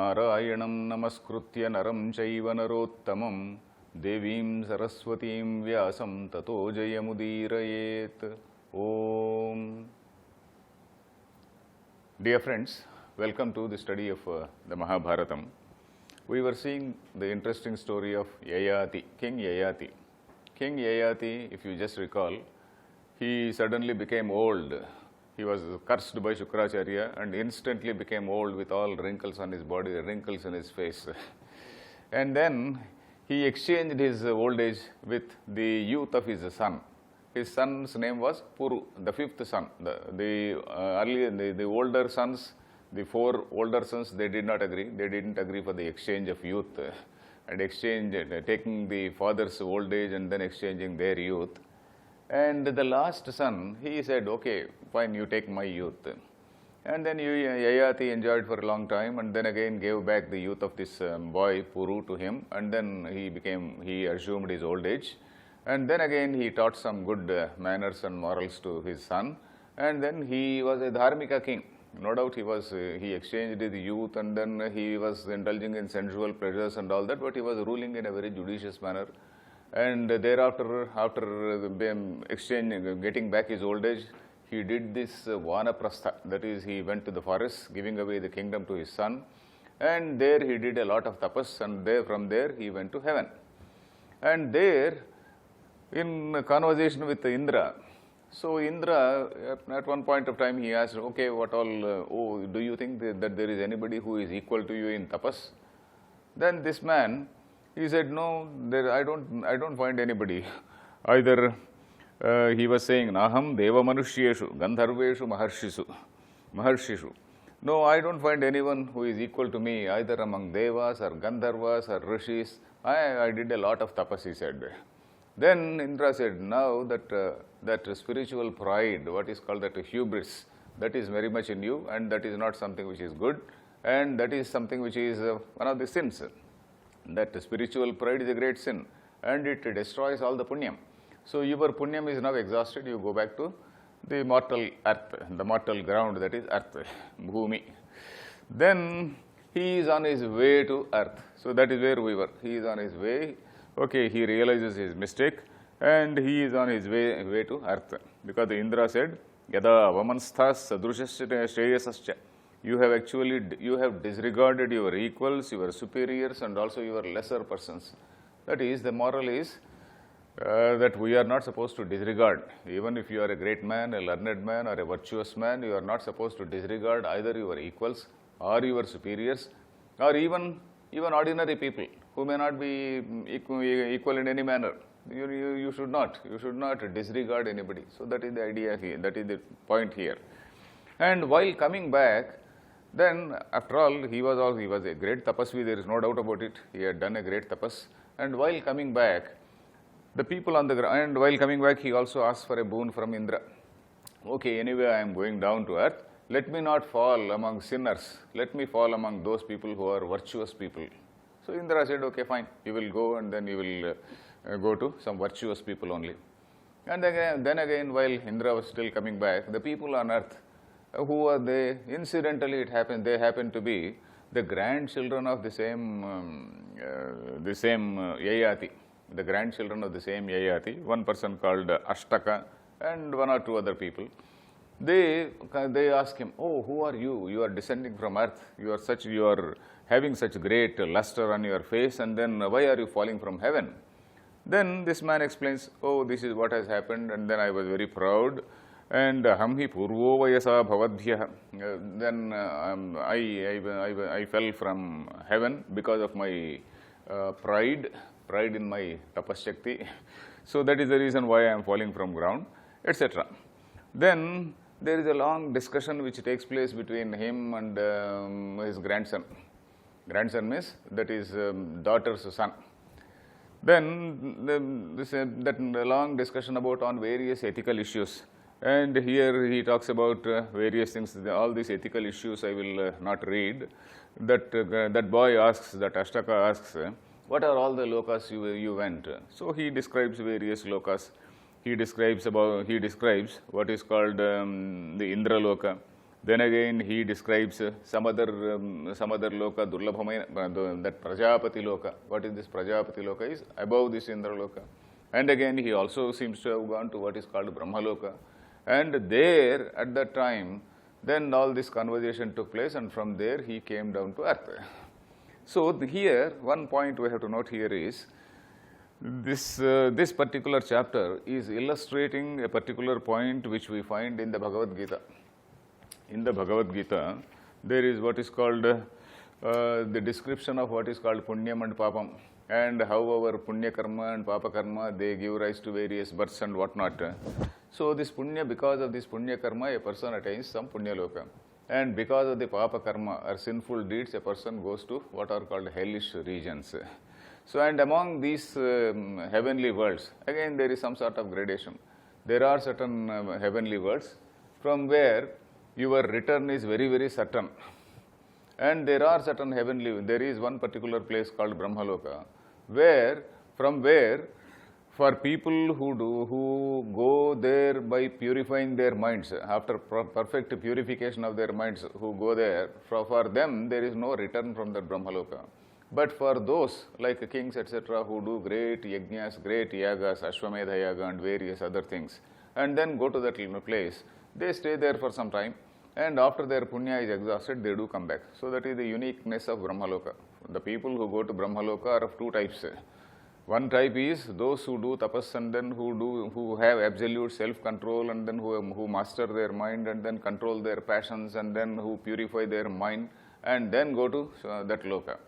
नारायणं नमस्कृत्य नरं चैव नरोत्तमं देवीं सरस्वतीं व्यासं ततो जयमुदीरयेत्. Om. Dear friends, welcome to the study of the Mahabharatam. We were seeing the interesting story of Yayati, King Yayati. King Yayati, if you just recall, he suddenly became old. He was cursed by Shukracharya and instantly became old with all wrinkles on his body, wrinkles on his face. And then he exchanged his old age with the youth of his son. His son's name was Puru, the fifth son. The older sons, the four older sons, they did not agree. They didn't agree for the exchange of youth and taking the father's old age and then exchanging their youth. And the last son, he said, okay, fine, you take my youth. And then Yayati enjoyed for a long time and then again gave back the youth of this boy, Puru, to him. And then he assumed his old age. And then again he taught some good manners and morals to his son. And then he was a Dharmika king. No doubt he exchanged his youth and then he was indulging in sensual pleasures and all that, but he was ruling in a very judicious manner. And thereafter, after getting back his old age, he did this Vanaprastha, that is, he went to the forest, giving away the kingdom to his son. And there he did a lot of tapas, and from there he went to heaven. And there, in conversation with Indra, so Indra, at one point of time, he asked, okay, what all, do you think that there is anybody who is equal to you in tapas? Then this man, he said, no, I don't find anybody. Either he was saying, Naham deva manushyeshu, gandharveshu maharshishu. No, I don't find anyone who is equal to me, either among devas or gandharvas or rishis. I did a lot of tapas, he said. Then Indra said, now that spiritual pride, what is called that hubris, that is very much in you, and that is not something which is good, and that is something which is one of the sins. That spiritual pride is a great sin, and it destroys all the punyam. So your punyam is now exhausted, you go back to the mortal earth, the mortal ground, that is earth, bhumi. Then he is on his way to earth. So that is where we were. He is on his way. Okay, he realizes his mistake and he is on his way to earth. Because the Indra said, Yada avamanstha sadrushasya shreyasascha. You have disregarded your equals, your superiors and also your lesser persons. That is, the moral is that we are not supposed to disregard. Even if you are a great man, a learned man or a virtuous man, you are not supposed to disregard either your equals or your superiors or even ordinary people who may not be equal in any manner. You should not disregard anybody. So that is the idea here, that is the point here. And while coming back, then after all, he was a great tapasvi, there is no doubt about it. He had done a great tapas. And while coming back, the people on the ground, and while coming back, he also asked for a boon from Indra. Okay, anyway, I am going down to earth. Let me not fall among sinners. Let me fall among those people who are virtuous people. So Indra said, okay, fine, you will go and then you will go to some virtuous people only. And then again, while Indra was still coming back, the people on earth, who are they? Incidentally, they happen to be the grandchildren of the same Yayati. The grandchildren of the same Yayati, one person called Ashtaka and one or two other people. They ask him, oh, who are you? You are descending from earth. You are having such great luster on your face, and then why are you falling from heaven? Then this man explains, oh, this is what has happened, and then I was very proud, and hamhi purvo vayasa bhavadhyah. Then I fell from heaven because of my pride in my tapashakti. So that is the reason why I am falling from ground, etc. Then there is a long discussion which takes place between him and his grandson. Grandson means that is daughter's son. Then that long discussion about on various ethical issues. And here he talks about various things. All these ethical issues I will not read. That boy asks, that Ashtaka asks, what are all the lokas you went? So he describes various lokas. He describes what is called the Indra Loka, Then again he describes some other loka, Durlabhamaina, that Prajapati loka. What is this Prajapati loka? Is above this Indra loka. And again he also seems to have gone to what is called Brahmaloka. And there at that time, then all this conversation took place, and from there he came down to earth. So here, one point we have to note here is, this particular chapter is illustrating a particular point which we find in the Bhagavad Gita. In the Bhagavad Gita, there is what is called the description of what is called Punyam and Papam, and how our Punya Karma and Papa Karma, they give rise to various births and whatnot. So this Punya, because of this Punya Karma, a person attains some Punya Loka. And because of the Papa Karma or sinful deeds, a person goes to what are called hellish regions. So, and among these heavenly worlds, again there is some sort of gradation. There are certain heavenly worlds from where your return is very, very certain. And there are certain there is one particular place called Brahmaloka, from where for people who go there by purifying their minds, after perfect purification of their minds, who go there, for them there is no return from the Brahmaloka. But for those like kings, etc., who do great yajnas, great yagas, Ashwamedha yaga and various other things, and then go to that place, they stay there for some time, and after their punya is exhausted, they do come back. So that is the uniqueness of Brahmaloka. The people who go to Brahmaloka are of two types. One type is those who do tapas, and then who have absolute self-control, and then who master their mind and then control their passions, and then who purify their mind and then go to that loka.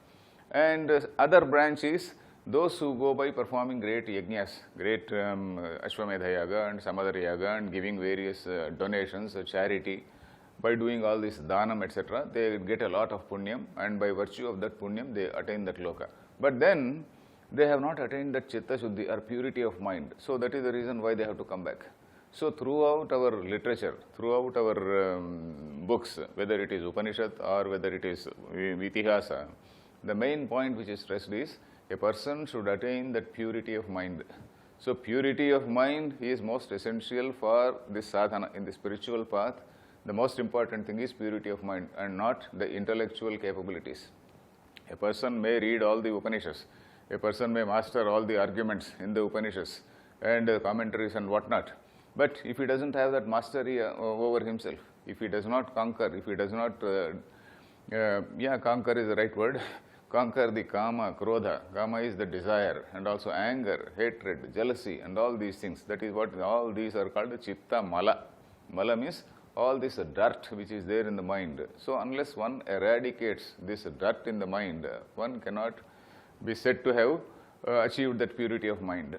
And other branch is those who go by performing great yajnas, great Ashwamedha yaga and some other yaga, and giving various donations, charity. By doing all this dhanam, etc., they get a lot of punyam, and by virtue of that punyam, they attain that loka. But then they have not attained that chitta shuddhi or purity of mind. So that is the reason why they have to come back. So throughout our literature, throughout our books, whether it is Upanishad or whether it is Itihasa, the main point which is stressed is a person should attain that purity of mind. So purity of mind is most essential for this sadhana in the spiritual path. The most important thing is purity of mind and not the intellectual capabilities. A person may read all the Upanishads, a person may master all the arguments in the Upanishads and commentaries and whatnot, but if he doesn't have that mastery over himself, if he does not conquer, if he does not, conquer is the right word, conquer the kama, krodha. Kama is the desire, and also anger, hatred, jealousy, and all these things. That is what all these are called chitta mala. Mala means all this dirt which is there in the mind. So unless one eradicates this dirt in the mind, one cannot be said to have achieved that purity of mind.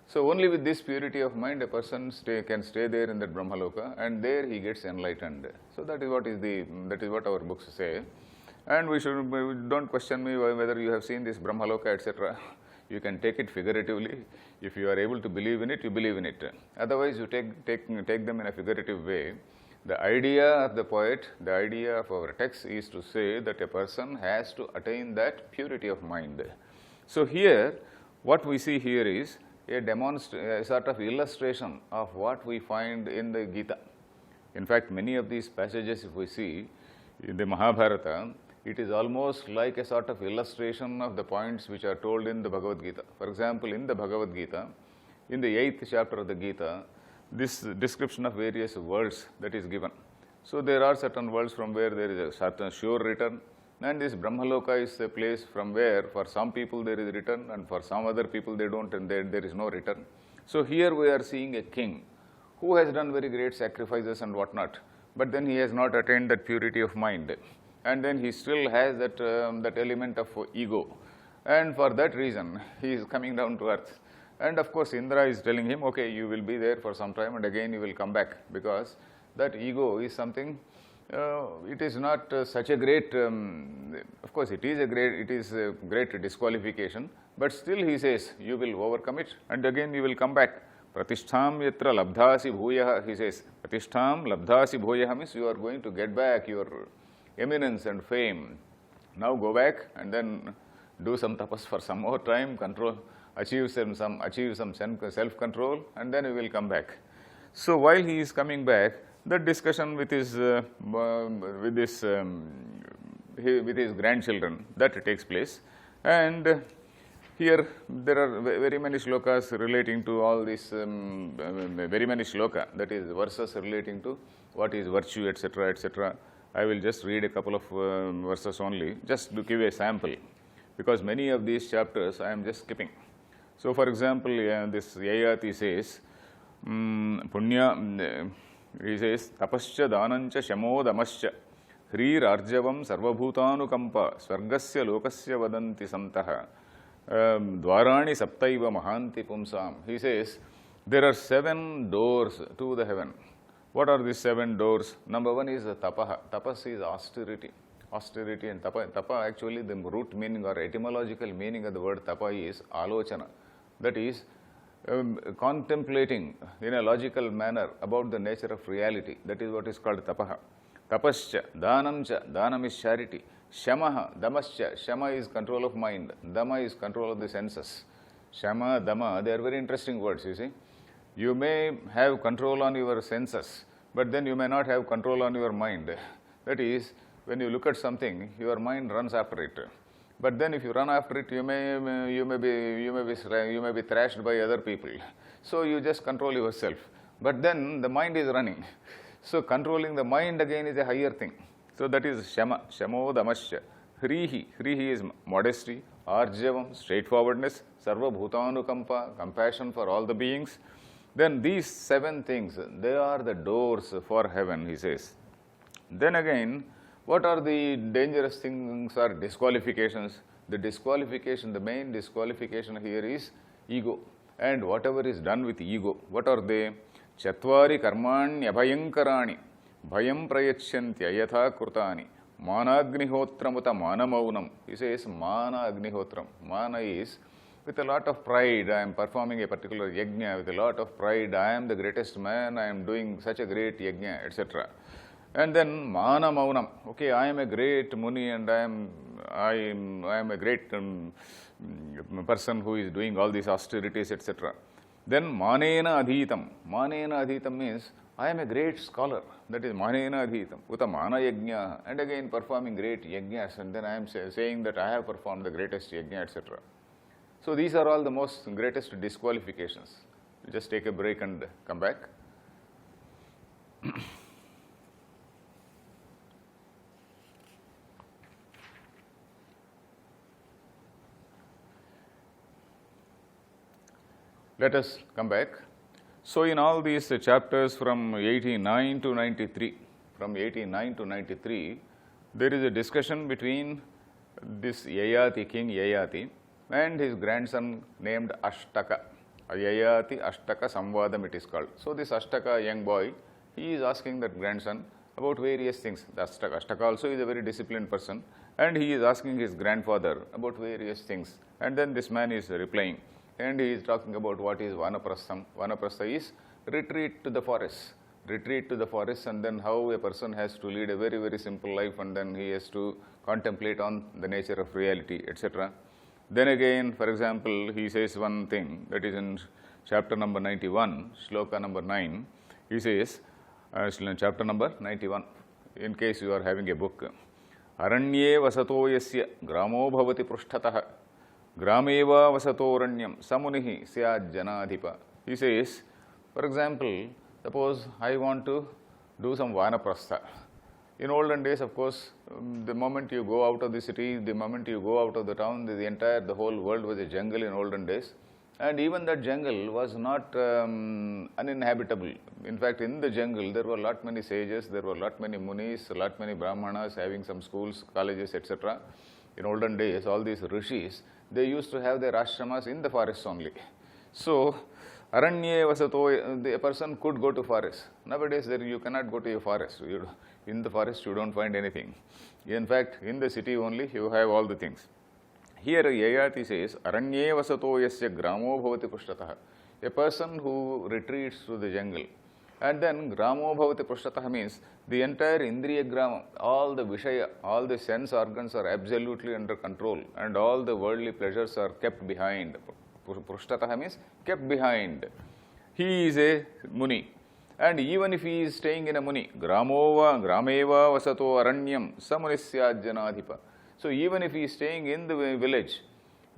So only with this purity of mind a person can stay there in that Brahmaloka, and there he gets enlightened. So that is what our books say. And don't question me whether you have seen this Brahmaloka, etc. You can take it figuratively. If you are able to believe in it, you believe in it. Otherwise, you take them in a figurative way. The idea of the poet, the idea of our text is to say that a person has to attain that purity of mind. So here, what we see here is a sort of illustration of what we find in the Gita. In fact, many of these passages, if we see in the Mahabharata, it is almost like a sort of illustration of the points which are told in the Bhagavad Gita. For example, in the Bhagavad Gita, in the 8th chapter of the Gita, this description of various worlds that is given. So there are certain worlds from where there is a certain sure return, and this Brahmaloka is a place from where for some people there is return, and for some other people they don't, and there is no return. So here we are seeing a king who has done very great sacrifices and whatnot, but then he has not attained that purity of mind, and then he still has that element of ego, and for that reason he is coming down to earth. And of course Indra is telling him, okay, you will be there for some time and again you will come back, because that ego is something, it is not such a great, of course it is a great disqualification, but still he says, you will overcome it and again you will come back. Pratishtham yatra labdhasi bhuyaha, he says, Pratishtham labdhasi bhuyaha means you are going to get back your eminence and fame. Now go back and then do some tapas for some more time, achieve some self-control, and then we will come back. So while he is coming back, That discussion with his with his grandchildren, that takes place, and here there are very many shlokas relating to all this, very many shloka, that is verses relating to what is virtue, etc., etc. I will just read a couple of verses only, just to give a sample, because many of these chapters I am just skipping. So, for example, this Yayati says, Punya, he says, Tapascha Danancha Shamodamascha Hrir Arjavam Sarvabhutanukampa Swargasya Lokasya Vadanti Santaha Dvarani Saptaiva Mahanti Pumsam. He says, there are 7 doors to the heaven. What are these 7 doors? Number 1 is tapaha. Tapas is austerity. Austerity and tapa. Tapa, actually, the root meaning or etymological meaning of the word tapa is alochana. That is, contemplating in a logical manner about the nature of reality. That is what is called tapaha. Tapascha, dhanamcha, dhanam is charity. Shamaha, damascha, shama is control of mind, dama is control of the senses. Shama, dama, they are very interesting words, you see. You may have control on your senses, but then you may not have control on your mind. That is, when you look at something, your mind runs after it. But then if you run after it, you may be thrashed by other people. So you just control yourself. But then the mind is running. So controlling the mind again is a higher thing. So that is Shama, Shamo Damasya. Hrihi, Hrihi is modesty, Arjavam, straightforwardness, Sarva Bhutanukampa, compassion for all the beings. Then these 7 things, they are the doors for heaven, he says. Then again, what are the dangerous things or disqualifications? The disqualification, the main disqualification here is ego. And whatever is done with ego, what are they? Chatvari karmanya bhayankarani bhayam prayachyantya yatha krutani managnihotramuta manamaunam. He says mana agnihotram. Mana is with a lot of pride, I am performing a particular yajna with a lot of pride, I am the greatest man, I am doing such a great yajna, etc. And then mana maunam, okay, I am a great muni and I am a great person who is doing all these austerities, etc. Then manena adhitam. Manena adhitam means I am a great scholar, that is manena adhitam, uta mana yajna, and again performing great yajnas, and then I am saying that I have performed the greatest yajna, etc. So these are all the most greatest disqualifications. We'll just take a break and come back. Let us come back. So in all these chapters from 89 to 93, there is a discussion between this Yayati, King Yayati, and his grandson named Ashtaka. Yayati Ashtaka Samvadam it is called. So this Ashtaka, young boy, he is asking that grandson about various things. The Ashtaka also is a very disciplined person, and he is asking his grandfather about various things. And then this man is replying, and he is talking about what is Vanaprastham. Vanaprastha is retreat to the forest. Retreat to the forest, and then how a person has to lead a very, very simple life, and then he has to contemplate on the nature of reality, etc. Then again, for example, he says one thing that is in chapter number 91, shloka number 9. He says, chapter number 91, in case you are having a book, Aranye vasato yasya gramo bhavati prushtataha Grameva vasatoranyam samunihi syad janadhipa. He says, for example, suppose I want to do some vanaprastha. In olden days, of course, the moment you go out of the city, the moment you go out of the town, the whole world was a jungle in olden days. And even that jungle was not uninhabitable. In fact, in the jungle, there were a lot many sages, there were a lot many munis, a lot many brahmanas having some schools, colleges, etc. In olden days, all these rishis, they used to have their ashramas in the forest only. So, aranye vasato, a person could go to forest. Nowadays, you cannot go to a forest. In the forest, you don't find anything. In fact, in the city only, you have all the things. Here, Yayati says, aranye vasato yasya gramo bhavati pushtataha. A person who retreats to the jungle. And then, gramo bhavati pushtataha means the entire indriya grama, all the vishaya, all the sense organs are absolutely under control, and all the worldly pleasures are kept behind. Pushtataha means kept behind. He is a muni. And even if he is staying in a muni, grameva vasato aranyam samunisyajanadhipa. So even if he is staying in the village,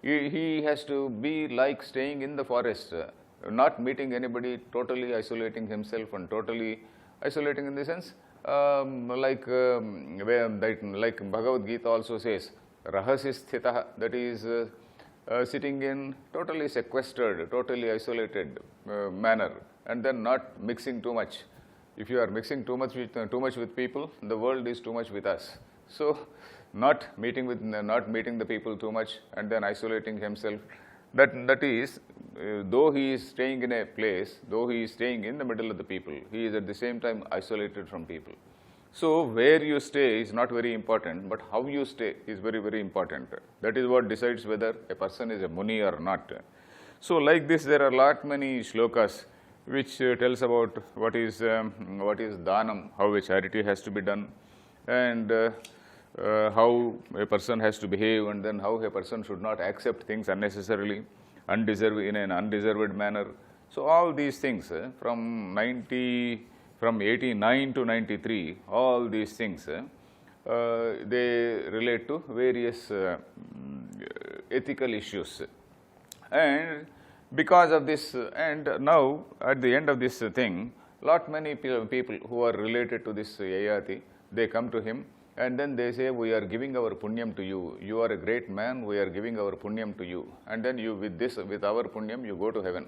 he has to be like staying in the forest, not meeting anybody, totally isolating himself, and totally isolating in the sense, like Bhagavad Gita also says, rahasi sthitah, that is sitting in totally sequestered, totally isolated manner, and then not mixing too much. If you are mixing too much with people, the world is too much with us. So not meeting the people too much, and then isolating himself. That is, though he is staying in a place, though he is staying in the middle of the people, he is at the same time isolated from people. So where you stay is not very important, but how you stay is very, very important. That is what decides whether a person is a muni or not. So like this, there are lot many shlokas which tells about what is dhanam, how a charity has to be done, and how a person has to behave, and then how a person should not accept things unnecessarily, in an undeserved manner. So all these things from 89 to 93, all these things they relate to various ethical issues. And because of this, and now at the end of this thing, many people who are related to this Yayati, they come to him, and then they say, we are giving our punyam to you. You are a great man, we are giving our punyam to you. And then you, with our punyam, you go to heaven.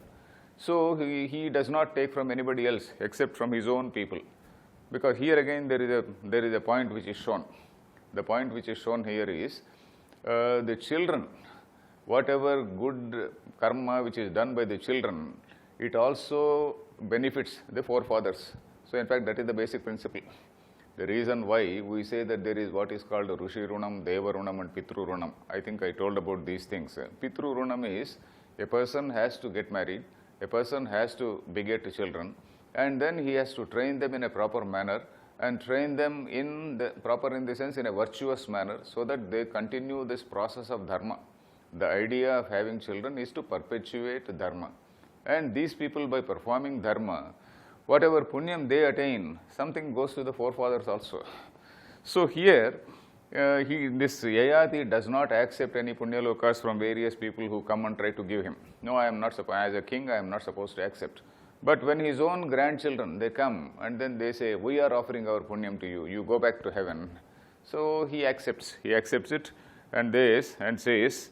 So he does not take from anybody else except from his own people. Because here again there is a point which is shown. The point which is shown here is the children, whatever good karma which is done by the children, it also benefits the forefathers. So in fact, that is the basic principle. The reason why we say that there is what is called Rushi Runam, Deva Runam and Pitru Runam. I think I told about these things. Pitru Runam is a person has to get married, a person has to beget children, and then he has to train them in a proper manner, and train them in the sense in a virtuous manner, so that they continue this process of dharma. The idea of having children is to perpetuate dharma. And these people, by performing dharma, whatever punyam they attain, something goes to the forefathers also. So here, this Yayati does not accept any punyalokas from various people who come and try to give him. No, I am not as a king, I am not supposed to accept. But when his own grandchildren, they come and then they say, we are offering our punyam to you, you go back to heaven. So he accepts it, and says,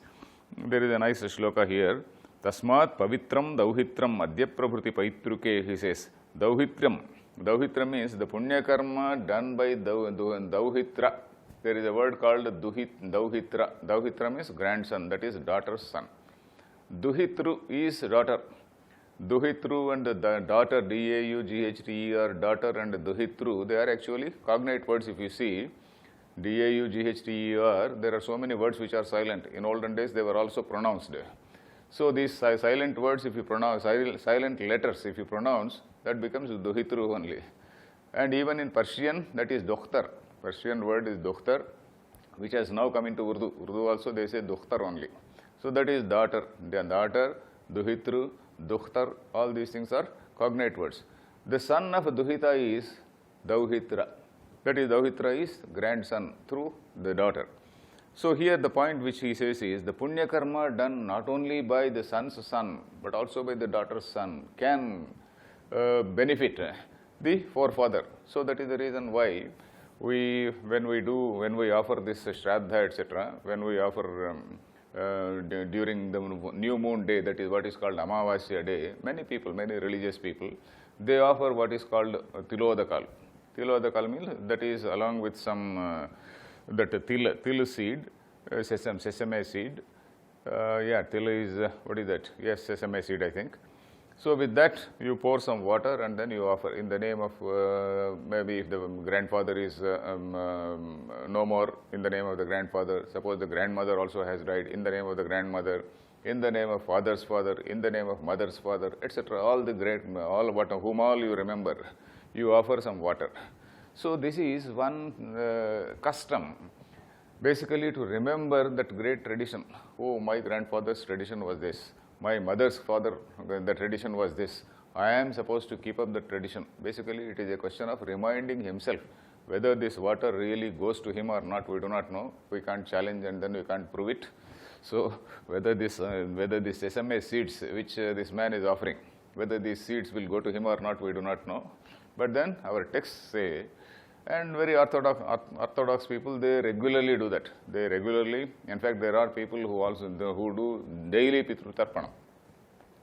there is a nice shloka here, Tasmat pavitram dauhitram adya prabhuti paitruke, he says. Dauhitra means the punya karma done by dauhitra. There is a word called dauhitra. Dauhitra means grandson, that is daughter's son. Duhitru is daughter. Duhitru and the daughter, D-A-U-G-H-T-E-R, daughter and Duhitru, they are actually cognate words. If you see, D-A-U-G-H-T-E-R, there are so many words which are silent. In olden days, they were also pronounced. So these silent words, if you pronounce, silent letters, if you pronounce, that becomes Duhitru only. And even in Persian, that is Dokhtar. Persian word is Dokhtar, which has now come into Urdu. Urdu also they say Dokhtar only. So that is daughter. The daughter, Duhitru, Dokhtar, all these things are cognate words. The son of Duhita is Dauhitra. That is, Dauhitra is grandson through the daughter. So here the point which he says is, the punya karma done not only by the son's son, but also by the daughter's son can benefit the forefather. So that is the reason why when we offer this Shraddha, etc., when we offer during the new moon day, that is what is called Amavasya day, many religious people, they offer what is called Tilodakal. Tilodakal means that is along with some til seed, sesame seed. Til is, what is that? Yes, sesame seed, I think. So with that, you pour some water and then you offer in the name of, maybe if the grandfather is no more, in the name of the grandfather. Suppose the grandmother also has died, in the name of the grandmother, in the name of father's father, in the name of mother's father, etc. All the whom all you remember, you offer some water. So this is one custom, basically to remember that great tradition. Oh, my grandfather's tradition was this. My mother's father, the tradition was this. I am supposed to keep up the tradition. Basically, it is a question of reminding himself whether this water really goes to him or not. We do not know. We can't challenge and then we can't prove it. So, whether this sesame seeds which this man is offering, whether these seeds will go to him or not, we do not know. But then our texts say, and very orthodox people, they regularly do that. They regularly, in fact, there are people who do daily Pitru Tarpanam.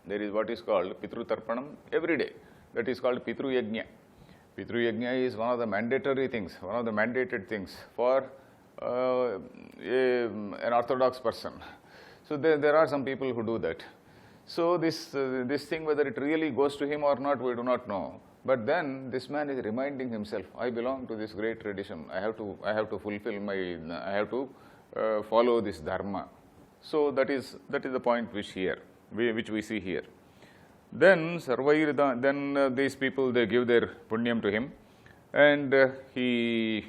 There is what is called Pitru Tarpanam every day. That is called Pitru Yajna. Pitru Yajna is one of the mandatory things, one of the mandated things for an orthodox person. So there are some people who do that. So this thing, whether it really goes to him or not, we do not know. But then this man is reminding himself, I belong to this great tradition. I have to fulfill I have to follow this dharma. So that is the point which we see here. Then these people, they give their punyam to him, and he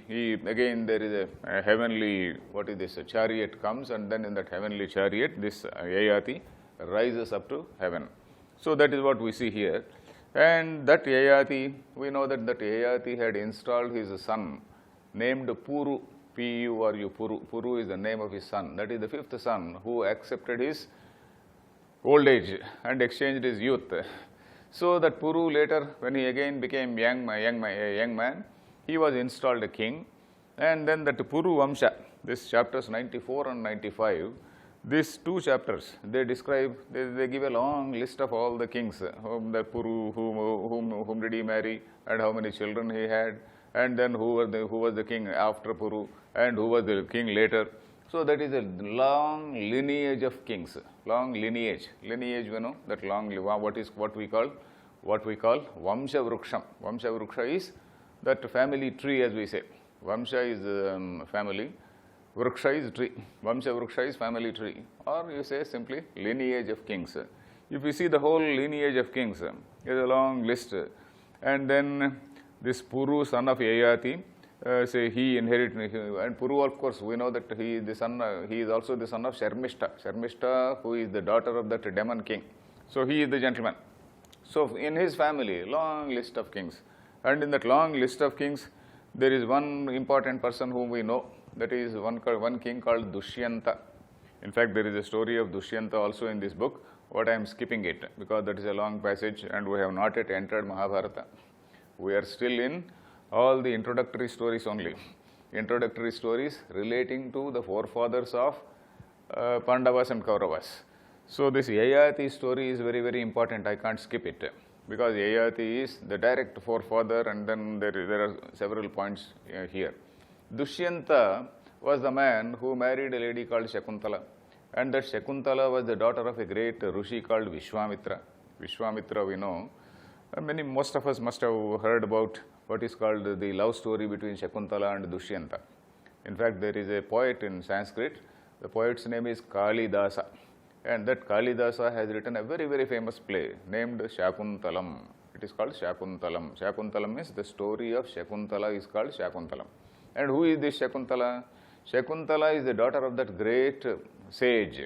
again, there is a heavenly, what is this, a chariot comes, and then in that heavenly chariot, this Yayati rises up to heaven. So that is what we see here. And that Yayati, we know that Yayati had installed his son named Puru, P-U-R-U, Puru. Puru is the name of his son. That is the fifth son who accepted his old age and exchanged his youth. So that Puru later, when he again became a young man, he was installed a king. And then that Puru Vamsha, this chapters 94 and 95, these two chapters, they describe, they give a long list of all the kings, whom the Puru, whom did he marry, and how many children he had, and then who was the king after Puru, and who was the king later. So that is a long lineage of kings, long lineage. Lineage, you know, that long, what we call Vamsha Vruksham. Vamsha Vruksha is that family tree, as we say. Vamsha is family. Vruksha is tree. Vamsha Vruksha is family tree. Or you say simply lineage of kings. If you see the whole lineage of kings, there is a long list. And then this Puru, son of Yayati, say he inherited, and Puru, of course, we know that he is also the son of Sharmishta. Sharmishta, who is the daughter of that demon king. So he is the gentleman. So in his family, long list of kings. And in that long list of kings, there is one important person whom we know. That is one king called Dushyanta. In fact, there is a story of Dushyanta also in this book, but I am skipping it because that is a long passage and we have not yet entered Mahabharata. We are still in all the introductory stories only. Introductory stories relating to the forefathers of Pandavas and Kauravas. So this Yayati story is very, very important. I can't skip it because Yayati is the direct forefather, and then there are several points here. Dushyanta was the man who married a lady called Shakuntala, and that Shakuntala was the daughter of a great Rishi called Vishwamitra. Vishwamitra, we know. Most of us must have heard about what is called the love story between Shakuntala and Dushyanta. In fact, there is a poet in Sanskrit. The poet's name is Kalidasa, and that Kalidasa has written a very, very famous play named Shakuntalam. It is called Shakuntalam. Shakuntalam means the story of Shakuntala is called Shakuntalam. And who is this Shakuntala? Shakuntala is the daughter of that great sage.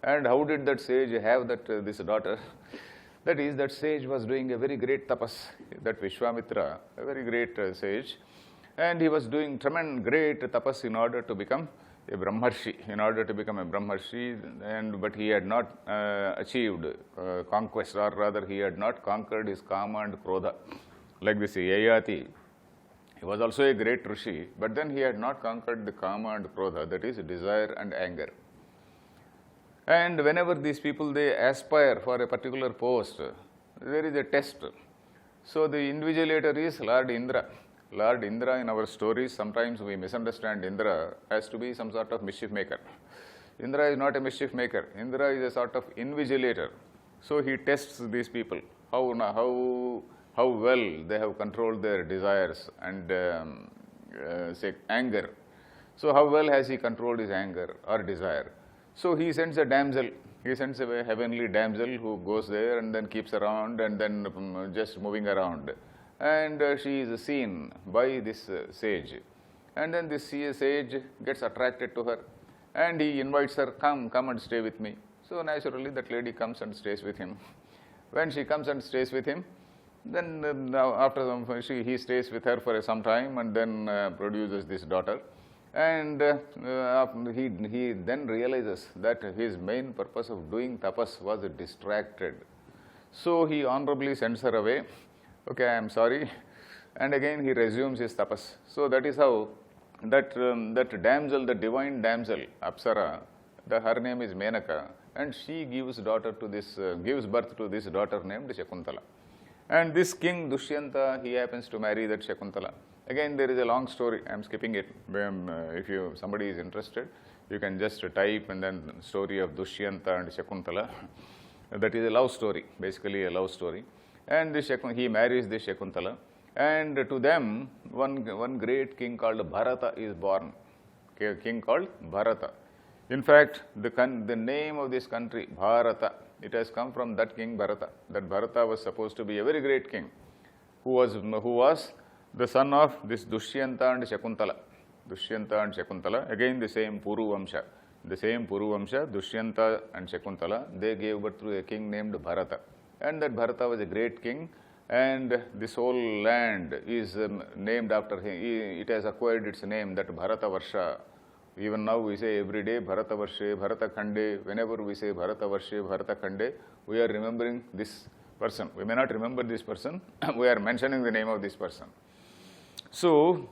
And how did that sage have this daughter? That is, that sage was doing a very great tapas, that Vishwamitra, a very great sage. And he was doing great tapas in order to become a Brahmarshi, but he had not achieved conquest, or rather he had not conquered his Kama and Krodha. Like this Yayati, he was also a great Rishi, but then he had not conquered the Kama and Krodha, that is desire and anger. And whenever these people, they aspire for a particular post, there is a test. So the invigilator is Lord Indra. Lord Indra, in our stories, sometimes we misunderstand Indra as to be some sort of mischief maker. Indra is not a mischief maker. Indra is a sort of invigilator. So he tests these people, how well they have controlled their desires and say anger. So how well has he controlled his anger or desire? So he sends a damsel. He sends a heavenly damsel who goes there and then keeps around and then just moving around. And she is seen by this sage. And then this sage gets attracted to her and he invites her, come and stay with me. So naturally that lady comes and stays with him. When she comes and stays with him, then now after he stays with her for some time and then produces this daughter. And he then realizes that his main purpose of doing tapas was distracted. So he honorably sends her away. Okay, I am sorry. And again he resumes his tapas. So that is how that damsel, the divine damsel, Apsara, her name is Menaka, and she gives birth to this daughter named Shakuntala. And this king Dushyanta, he happens to marry that Shakuntala. Again, there is a long story. I am skipping it. If somebody is interested, you can just type and then story of Dushyanta and Shakuntala. That is a love story, basically a love story. And he marries this Shakuntala. And to them, one great king called Bharata is born. A king called Bharata. In fact, the name of this country, Bharata, it has come from that king Bharata. That Bharata was supposed to be a very great king, who was the son of this Dushyanta and Shakuntala. Dushyanta and Shakuntala, again the same Puru Vamsha. The same Puru Vamsha, Dushyanta and Shakuntala, they gave birth to a king named Bharata. And that Bharata was a great king, and this whole land is named after him. It has acquired its name, that Bharata Varsha. Even now we say every day Bharata Varshe, Bharata Khande. Whenever we say Bharata Varshe, Bharata Khande, we are remembering this person. We may not remember this person, we are mentioning the name of this person. So,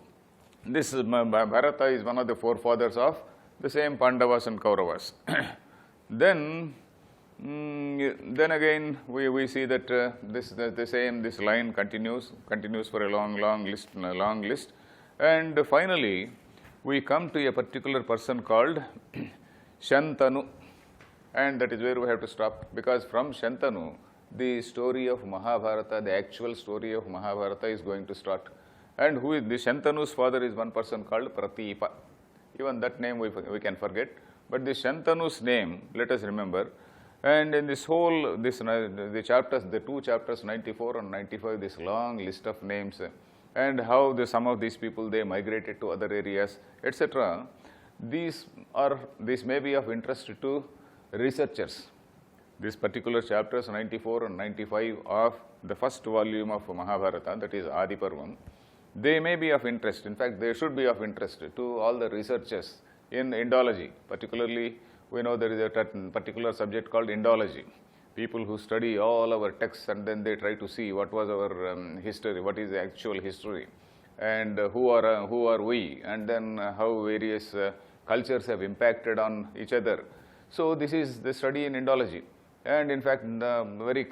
this Bharata is one of the forefathers of the same Pandavas and Kauravas. Then again we see that this line continues for a long list, and finally we come to a particular person called Shantanu, and that is where we have to stop, because from Shantanu the story of Mahabharata, the actual story of Mahabharata is going to start. And who is the Shantanu's father is one person called Pratipa. Even that name we can forget, but the Shantanu's name let us remember. And in this whole the chapters, the two chapters 94 and 95, this long list of names, and how some of these people they migrated to other areas, etc. These may be of interest to researchers. These particular chapters 94 and 95 of the first volume of Mahabharata, that is Adi Parvam, they may be of interest. In fact, they should be of interest to all the researchers in Indology. Particularly, we know there is a particular subject called Indology. People who study all our texts and then they try to see what was our history, what is the actual history, and who are we, and then how various cultures have impacted on each other. So this is the study in Indology. And in fact, very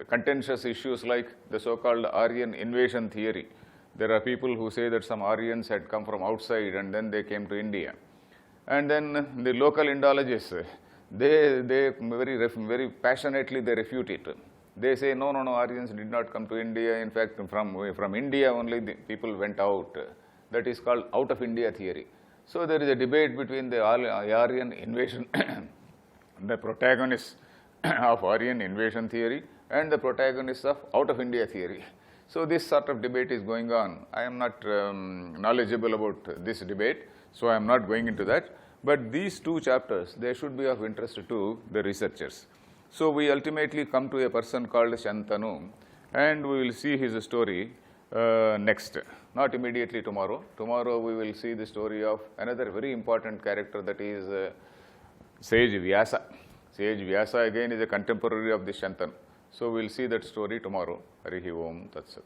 contentious issues like the so-called Aryan invasion theory. There are people who say that some Aryans had come from outside and then they came to India. And then the local Indologists, they very passionately they refute it. They say, no, Aryans did not come to India. In fact, from India only the people went out. That is called out of India theory. So there is a debate between the Aryan invasion, the protagonists of Aryan invasion theory and the protagonists of out of India theory. So this sort of debate is going on. I am not knowledgeable about this debate, so I am not going into that. But these two chapters, they should be of interest to the researchers. So we ultimately come to a person called Shantanu, and we will see his story next. Not immediately tomorrow. Tomorrow we will see the story of another very important character, that is Sage Vyasa. Sage Vyasa again is a contemporary of the Shantanu. So we will see that story tomorrow. Harihi Om Tat Sat.